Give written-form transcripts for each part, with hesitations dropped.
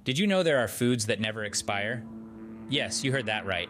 Did you know there are foods that never expire? Yes, you heard that right.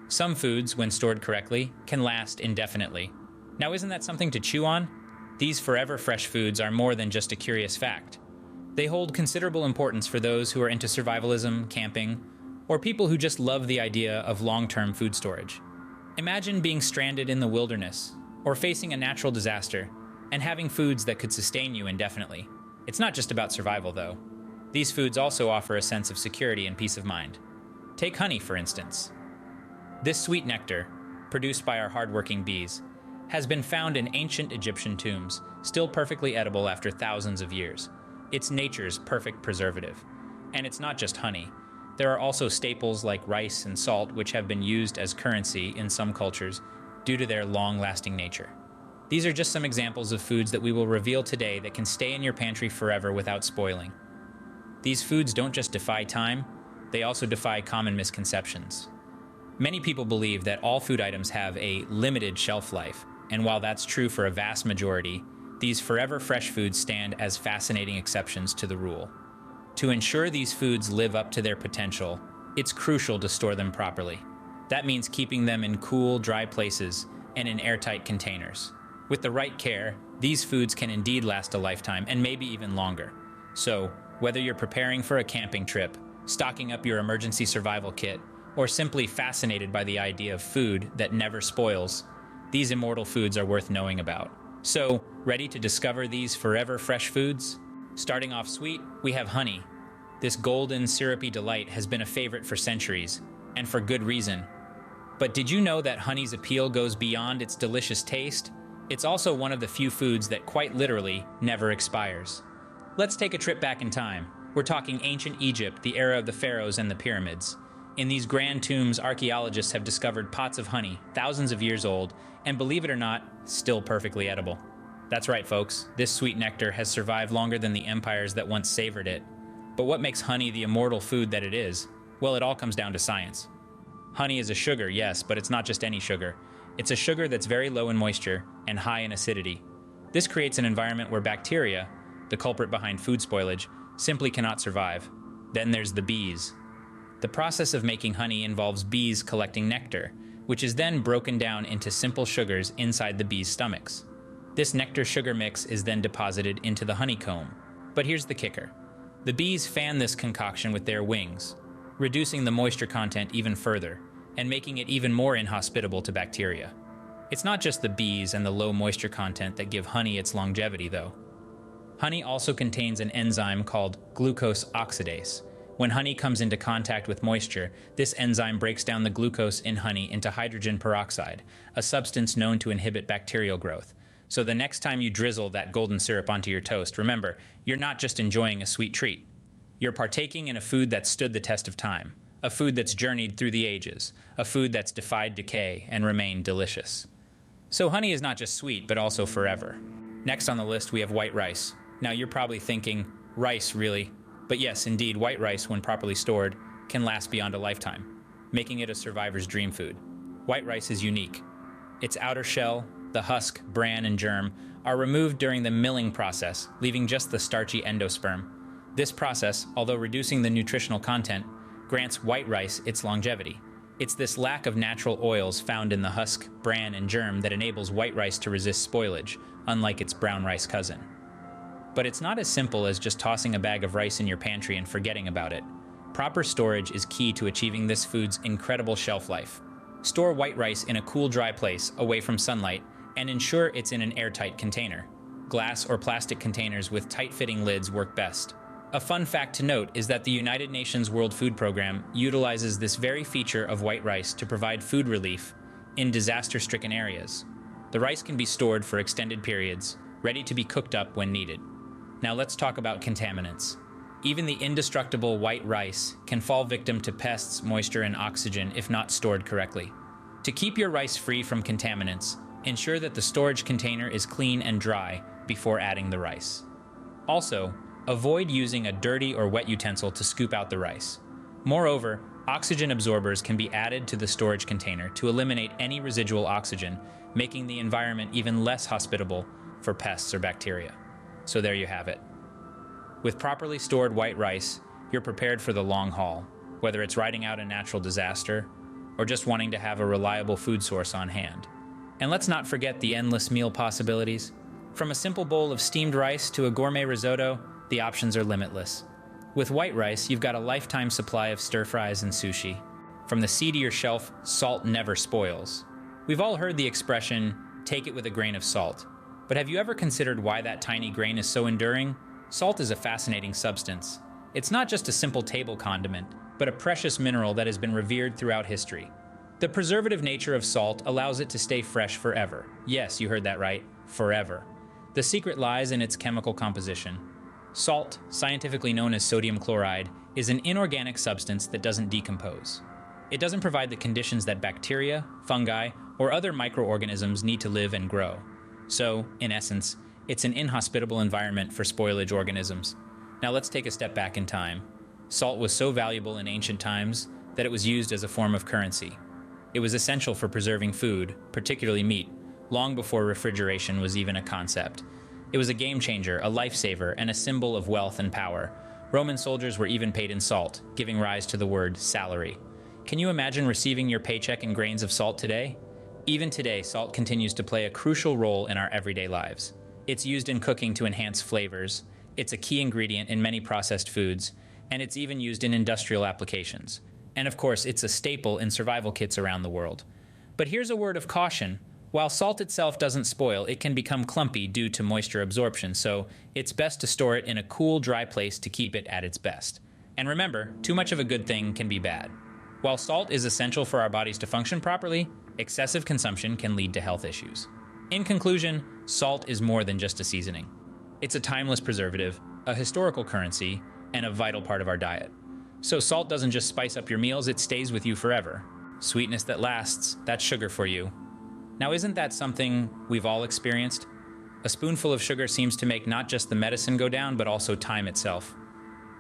Some foods, when stored correctly, can last indefinitely. Now, isn't that something to chew on? These forever fresh foods are more than just a curious fact. They hold considerable importance for those who are into survivalism, camping, or people who just love the idea of long-term food storage. Imagine being stranded in the wilderness, or facing a natural disaster, and having foods that could sustain you indefinitely. It's not just about survival, though. These foods also offer a sense of security and peace of mind. Take honey, for instance. This sweet nectar, produced by our hardworking bees, has been found in ancient Egyptian tombs, still perfectly edible after thousands of years. It's nature's perfect preservative. And it's not just honey. There are also staples like rice and salt, which have been used as currency in some cultures due to their long-lasting nature. These are just some examples of foods that we will reveal today that can stay in your pantry forever without spoiling. These foods don't just defy time, they also defy common misconceptions. Many people believe that all food items have a limited shelf life, and while that's true for a vast majority, these forever fresh foods stand as fascinating exceptions to the rule. To ensure these foods live up to their potential, it's crucial to store them properly. That means keeping them in cool, dry places and in airtight containers. With the right care, these foods can indeed last a lifetime and maybe even longer. So, whether you're preparing for a camping trip, stocking up your emergency survival kit, or simply fascinated by the idea of food that never spoils, these immortal foods are worth knowing about. So, ready to discover these forever fresh foods? Starting off sweet, we have honey. This golden, syrupy delight has been a favorite for centuries, and for good reason. But did you know that honey's appeal goes beyond its delicious taste? It's also one of the few foods that quite literally never expires. Let's take a trip back in time. We're talking ancient Egypt, the era of the pharaohs and the pyramids. In these grand tombs, archaeologists have discovered pots of honey, thousands of years old, and believe it or not, still perfectly edible. That's right, folks. This sweet nectar has survived longer than the empires that once savored it. But what makes honey the immortal food that it is? Well, it all comes down to science. Honey is a sugar, yes, but it's not just any sugar. It's a sugar that's very low in moisture and high in acidity. This creates an environment where bacteria, the culprit behind food spoilage, simply cannot survive. Then there's the bees. The process of making honey involves bees collecting nectar, which is then broken down into simple sugars inside the bees' stomachs. This nectar-sugar mix is then deposited into the honeycomb. But here's the kicker. The bees fan this concoction with their wings, reducing the moisture content even further, and making it even more inhospitable to bacteria. It's not just the bees and the low moisture content that give honey its longevity, though. Honey also contains an enzyme called glucose oxidase. When honey comes into contact with moisture, this enzyme breaks down the glucose in honey into hydrogen peroxide, a substance known to inhibit bacterial growth. So the next time you drizzle that golden syrup onto your toast, remember, you're not just enjoying a sweet treat. You're partaking in a food that's stood the test of time, a food that's journeyed through the ages, a food that's defied decay and remained delicious. So honey is not just sweet, but also forever. Next on the list, we have white rice. Now you're probably thinking, rice, really? But yes, indeed, white rice, when properly stored, can last beyond a lifetime, making it a survivor's dream food. White rice is unique. Its outer shell, the husk, bran, and germ are removed during the milling process, leaving just the starchy endosperm. This process, although reducing the nutritional content, grants white rice its longevity. It's this lack of natural oils found in the husk, bran, and germ that enables white rice to resist spoilage, unlike its brown rice cousin. But it's not as simple as just tossing a bag of rice in your pantry and forgetting about it. Proper storage is key to achieving this food's incredible shelf life. Store white rice in a cool, dry place, away from sunlight, and ensure it's in an airtight container. Glass or plastic containers with tight-fitting lids work best. A fun fact to note is that the United Nations World Food Program utilizes this very feature of white rice to provide food relief in disaster-stricken areas. The rice can be stored for extended periods, ready to be cooked up when needed. Now let's talk about contaminants. Even the indestructible white rice can fall victim to pests, moisture, and oxygen if not stored correctly. To keep your rice free from contaminants, ensure that the storage container is clean and dry before adding the rice. Also, avoid using a dirty or wet utensil to scoop out the rice. Moreover, oxygen absorbers can be added to the storage container to eliminate any residual oxygen, making the environment even less hospitable for pests or bacteria. So there you have it. With properly stored white rice, you're prepared for the long haul, whether it's riding out a natural disaster or just wanting to have a reliable food source on hand. And let's not forget the endless meal possibilities. From a simple bowl of steamed rice to a gourmet risotto, the options are limitless. With white rice, you've got a lifetime supply of stir-fries and sushi. From the sea to your shelf, salt never spoils. We've all heard the expression, take it with a grain of salt. But have you ever considered why that tiny grain is so enduring? Salt is a fascinating substance. It's not just a simple table condiment, but a precious mineral that has been revered throughout history. The preservative nature of salt allows it to stay fresh forever. Yes, you heard that right, forever. The secret lies in its chemical composition. Salt, scientifically known as sodium chloride, is an inorganic substance that doesn't decompose. It doesn't provide the conditions that bacteria, fungi, or other microorganisms need to live and grow. So, in essence, it's an inhospitable environment for spoilage organisms. Now let's take a step back in time. Salt was so valuable in ancient times that it was used as a form of currency. It was essential for preserving food, particularly meat, long before refrigeration was even a concept. It was a game changer, a lifesaver, and a symbol of wealth and power. Roman soldiers were even paid in salt, giving rise to the word salary. Can you imagine receiving your paycheck in grains of salt today? Even today, salt continues to play a crucial role in our everyday lives. It's used in cooking to enhance flavors, it's a key ingredient in many processed foods, and it's even used in industrial applications. And of course, it's a staple in survival kits around the world. But here's a word of caution. While salt itself doesn't spoil, it can become clumpy due to moisture absorption, so it's best to store it in a cool, dry place to keep it at its best. And remember, too much of a good thing can be bad. While salt is essential for our bodies to function properly, excessive consumption can lead to health issues. In conclusion, salt is more than just a seasoning. It's a timeless preservative, a historical currency, and a vital part of our diet. So salt doesn't just spice up your meals, it stays with you forever. Sweetness that lasts, that's sugar for you. Now isn't that something we've all experienced? A spoonful of sugar seems to make not just the medicine go down, but also time itself.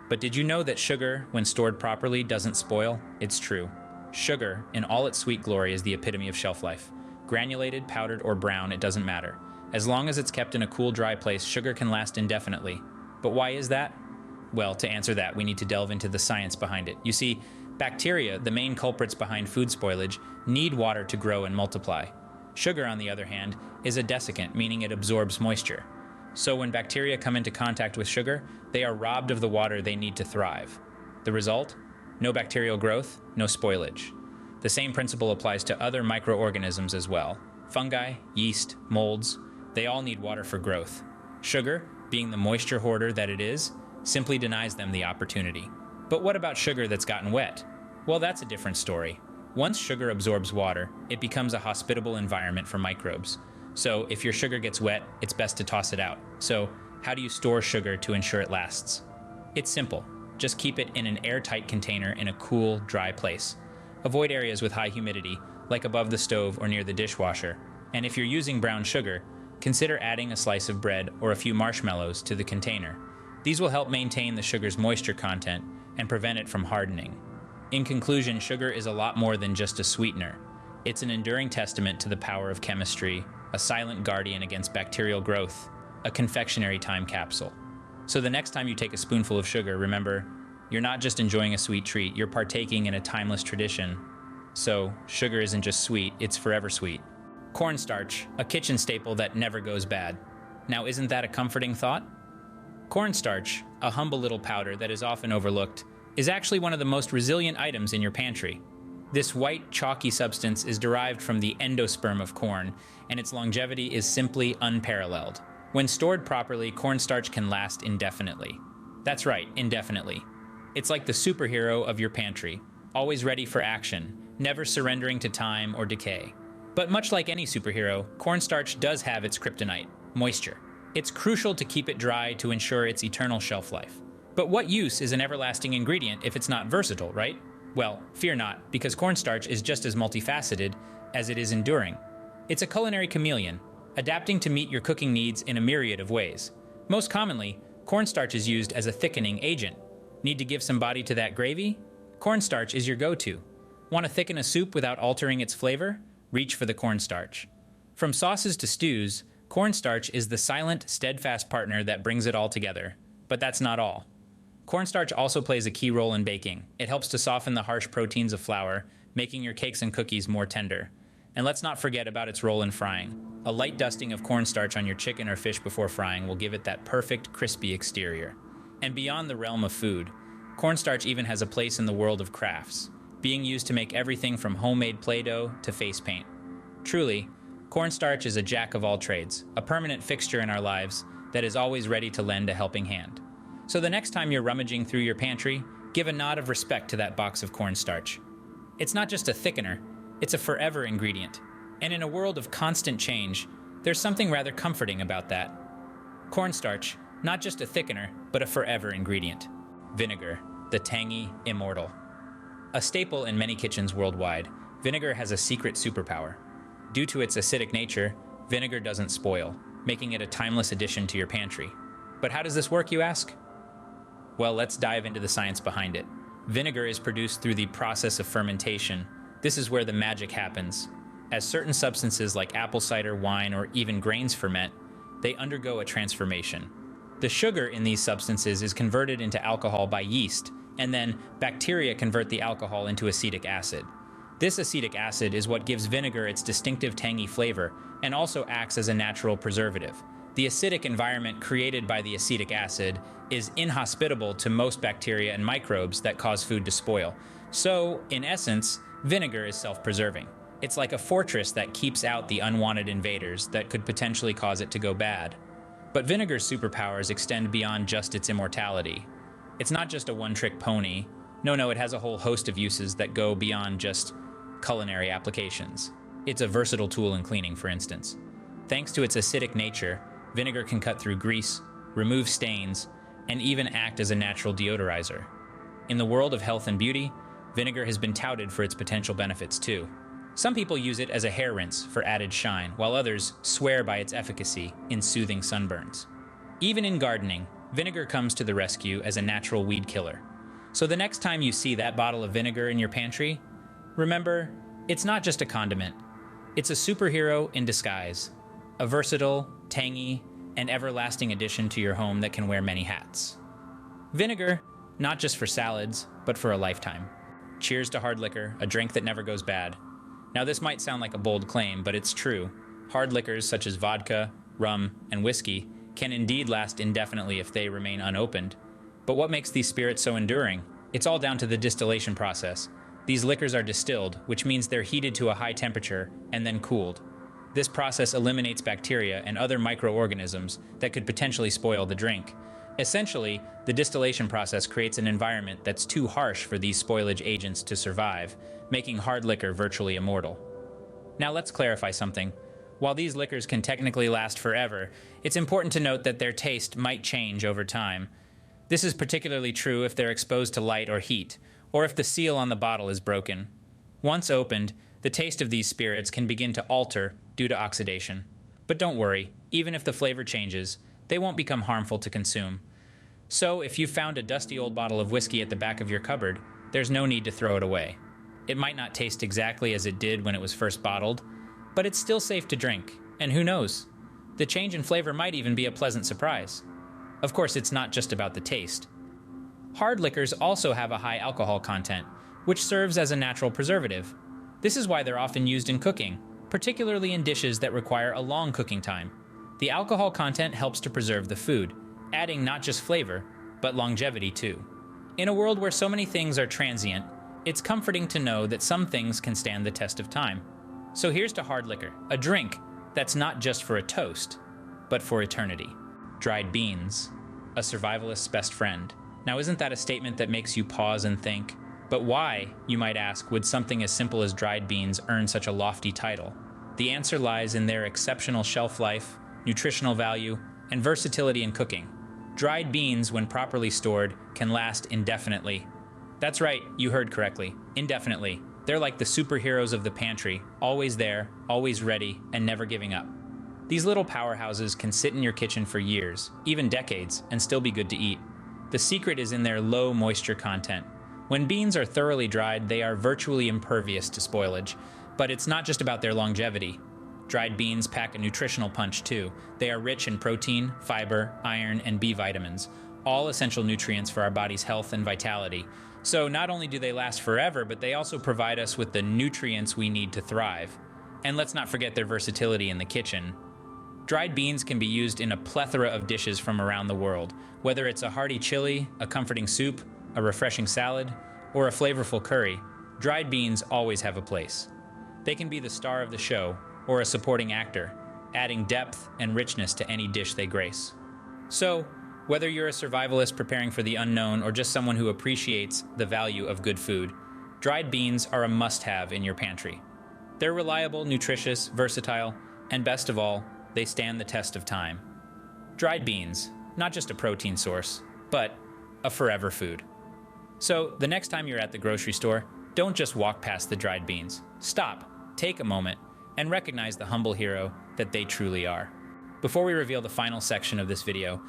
But did you know that sugar, when stored properly, doesn't spoil? It's true. Sugar, in all its sweet glory, is the epitome of shelf life. Granulated, powdered, or brown, it doesn't matter. As long as it's kept in a cool, dry place, sugar can last indefinitely. But why is that? Well, to answer that, we need to delve into the science behind it. You see, bacteria, the main culprits behind food spoilage, need water to grow and multiply. Sugar, on the other hand, is a desiccant, meaning it absorbs moisture. So when bacteria come into contact with sugar, they are robbed of the water they need to thrive. The result? No bacterial growth, no spoilage. The same principle applies to other microorganisms as well. Fungi, yeast, molds, they all need water for growth. Sugar, being the moisture hoarder that it is, simply denies them the opportunity. But what about sugar that's gotten wet? Well, that's a different story. Once sugar absorbs water, it becomes a hospitable environment for microbes. So if your sugar gets wet, it's best to toss it out. So how do you store sugar to ensure it lasts? It's simple. Just keep it in an airtight container in a cool, dry place. Avoid areas with high humidity, like above the stove or near the dishwasher. And if you're using brown sugar, consider adding a slice of bread or a few marshmallows to the container. These will help maintain the sugar's moisture content and prevent it from hardening. In conclusion, sugar is a lot more than just a sweetener. It's an enduring testament to the power of chemistry, a silent guardian against bacterial growth, a confectionery time capsule. So the next time you take a spoonful of sugar, remember, you're not just enjoying a sweet treat, you're partaking in a timeless tradition. So, sugar isn't just sweet, it's forever sweet. Cornstarch, a kitchen staple that never goes bad. Now, isn't that a comforting thought? Cornstarch, a humble little powder that is often overlooked, is actually one of the most resilient items in your pantry. This white, chalky substance is derived from the endosperm of corn, and its longevity is simply unparalleled. When stored properly, cornstarch can last indefinitely. That's right, indefinitely. It's like the superhero of your pantry, always ready for action, never surrendering to time or decay. But much like any superhero, cornstarch does have its kryptonite, moisture. It's crucial to keep it dry to ensure its eternal shelf life. But what use is an everlasting ingredient if it's not versatile, right? Well, fear not, because cornstarch is just as multifaceted as it is enduring. It's a culinary chameleon, adapting to meet your cooking needs in a myriad of ways. Most commonly, cornstarch is used as a thickening agent. Need to give some body to that gravy? Cornstarch is your go-to. Want to thicken a soup without altering its flavor? Reach for the cornstarch. From sauces to stews, cornstarch is the silent, steadfast partner that brings it all together. But that's not all. Cornstarch also plays a key role in baking. It helps to soften the harsh proteins of flour, making your cakes and cookies more tender. And let's not forget about its role in frying. A light dusting of cornstarch on your chicken or fish before frying will give it that perfect, crispy exterior. And beyond the realm of food, cornstarch even has a place in the world of crafts, being used to make everything from homemade Play-Doh to face paint. Truly, cornstarch is a jack of all trades, a permanent fixture in our lives that is always ready to lend a helping hand. So the next time you're rummaging through your pantry, give a nod of respect to that box of cornstarch. It's not just a thickener, it's a forever ingredient. And in a world of constant change, there's something rather comforting about that. Cornstarch, not just a thickener, but a forever ingredient. Vinegar, the tangy Immortal. A staple in many kitchens worldwide, vinegar has a secret superpower. Due to its acidic nature, vinegar doesn't spoil, making it a timeless addition to your pantry. But how does this work, you ask? Well, let's dive into the science behind it. Vinegar is produced through the process of fermentation. This is where the magic happens. As certain substances like apple cider, wine, or even grains ferment, they undergo a transformation. The sugar in these substances is converted into alcohol by yeast, and then bacteria convert the alcohol into acetic acid. This acetic acid is what gives vinegar its distinctive tangy flavor and also acts as a natural preservative. The acidic environment created by the acetic acid is inhospitable to most bacteria and microbes that cause food to spoil. So, in essence, vinegar is self-preserving. It's like a fortress that keeps out the unwanted invaders that could potentially cause it to go bad. But vinegar's superpowers extend beyond just its immortality. It's not just a one-trick pony. No, it has a whole host of uses that go beyond just culinary applications. It's a versatile tool in cleaning, for instance. Thanks to its acidic nature, vinegar can cut through grease, remove stains, and even act as a natural deodorizer. In the world of health and beauty, vinegar has been touted for its potential benefits too. Some people use it as a hair rinse for added shine, while others swear by its efficacy in soothing sunburns. Even in gardening, vinegar comes to the rescue as a natural weed killer. So the next time you see that bottle of vinegar in your pantry, remember, it's not just a condiment. It's a superhero in disguise, a versatile, tangy, and everlasting addition to your home that can wear many hats. Vinegar, not just for salads, but for a lifetime. Cheers to hard liquor, a drink that never goes bad. Now this might sound like a bold claim, but it's true. Hard liquors such as vodka, rum, and whiskey can indeed last indefinitely if they remain unopened. But what makes these spirits so enduring? It's all down to the distillation process. These liquors are distilled, which means they're heated to a high temperature and then cooled. This process eliminates bacteria and other microorganisms that could potentially spoil the drink. Essentially, the distillation process creates an environment that's too harsh for these spoilage agents to survive, making hard liquor virtually immortal. Now let's clarify something. While these liquors can technically last forever, it's important to note that their taste might change over time. This is particularly true if they're exposed to light or heat, or if the seal on the bottle is broken. Once opened, the taste of these spirits can begin to alter due to oxidation. But don't worry, even if the flavor changes, they won't become harmful to consume. So if you found a dusty old bottle of whiskey at the back of your cupboard, there's no need to throw it away. It might not taste exactly as it did when it was first bottled, but it's still safe to drink, and who knows? The change in flavor might even be a pleasant surprise. Of course, it's not just about the taste. Hard liquors also have a high alcohol content, which serves as a natural preservative. This is why they're often used in cooking, particularly in dishes that require a long cooking time. The alcohol content helps to preserve the food, adding not just flavor, but longevity too. In a world where so many things are transient, it's comforting to know that some things can stand the test of time. So here's to hard liquor, a drink that's not just for a toast, but for eternity. Dried beans, a survivalist's best friend. Now isn't that a statement that makes you pause and think? But why, you might ask, would something as simple as dried beans earn such a lofty title? The answer lies in their exceptional shelf life, nutritional value, and versatility in cooking. Dried beans, when properly stored, can last indefinitely. That's right, you heard correctly, indefinitely. They're like the superheroes of the pantry, always there, always ready, and never giving up. These little powerhouses can sit in your kitchen for years, even decades, and still be good to eat. The secret is in their low moisture content. When beans are thoroughly dried, they are virtually impervious to spoilage. But it's not just about their longevity. Dried beans pack a nutritional punch too. They are rich in protein, fiber, iron, and B vitamins, all essential nutrients for our body's health and vitality. So not only do they last forever, but they also provide us with the nutrients we need to thrive. And let's not forget their versatility in the kitchen. Dried beans can be used in a plethora of dishes from around the world, whether it's a hearty chili, a comforting soup, a refreshing salad, or a flavorful curry. Dried beans always have a place. They can be the star of the show or a supporting actor, adding depth and richness to any dish they grace. So, whether you're a survivalist preparing for the unknown or just someone who appreciates the value of good food, dried beans are a must-have in your pantry. They're reliable, nutritious, versatile, and best of all, they stand the test of time. Dried beans, not just a protein source, but a forever food. So, the next time you're at the grocery store, don't just walk past the dried beans. Stop, take a moment, and recognize the humble hero that they truly are. Before we reveal the final section of this video,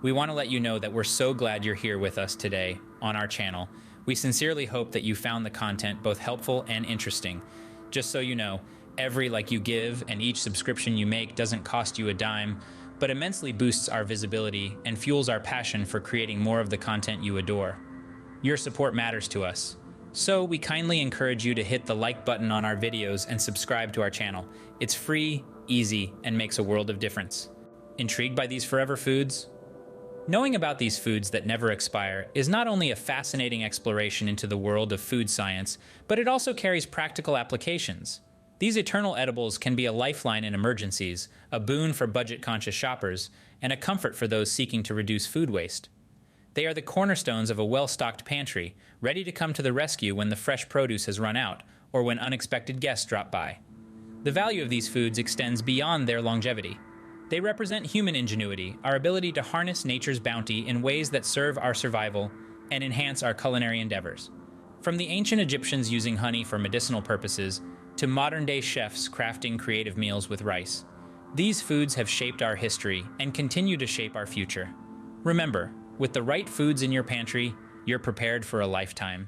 we want to let you know that we're so glad you're here with us today on our channel. We sincerely hope that you found the content both helpful and interesting. Just so you know, every like you give and each subscription you make doesn't cost you a dime, but immensely boosts our visibility and fuels our passion for creating more of the content you adore. Your support matters to us. So we kindly encourage you to hit the like button on our videos and subscribe to our channel. It's free, easy, and makes a world of difference. Intrigued by these forever foods? Knowing about these foods that never expire is not only a fascinating exploration into the world of food science, but it also carries practical applications. These eternal edibles can be a lifeline in emergencies, a boon for budget-conscious shoppers, and a comfort for those seeking to reduce food waste. They are the cornerstones of a well-stocked pantry, ready to come to the rescue when the fresh produce has run out, or when unexpected guests drop by. The value of these foods extends beyond their longevity. They represent human ingenuity, our ability to harness nature's bounty in ways that serve our survival and enhance our culinary endeavors. From the ancient Egyptians using honey for medicinal purposes, to modern-day chefs crafting creative meals with rice, these foods have shaped our history and continue to shape our future. Remember, with the right foods in your pantry, you're prepared for a lifetime.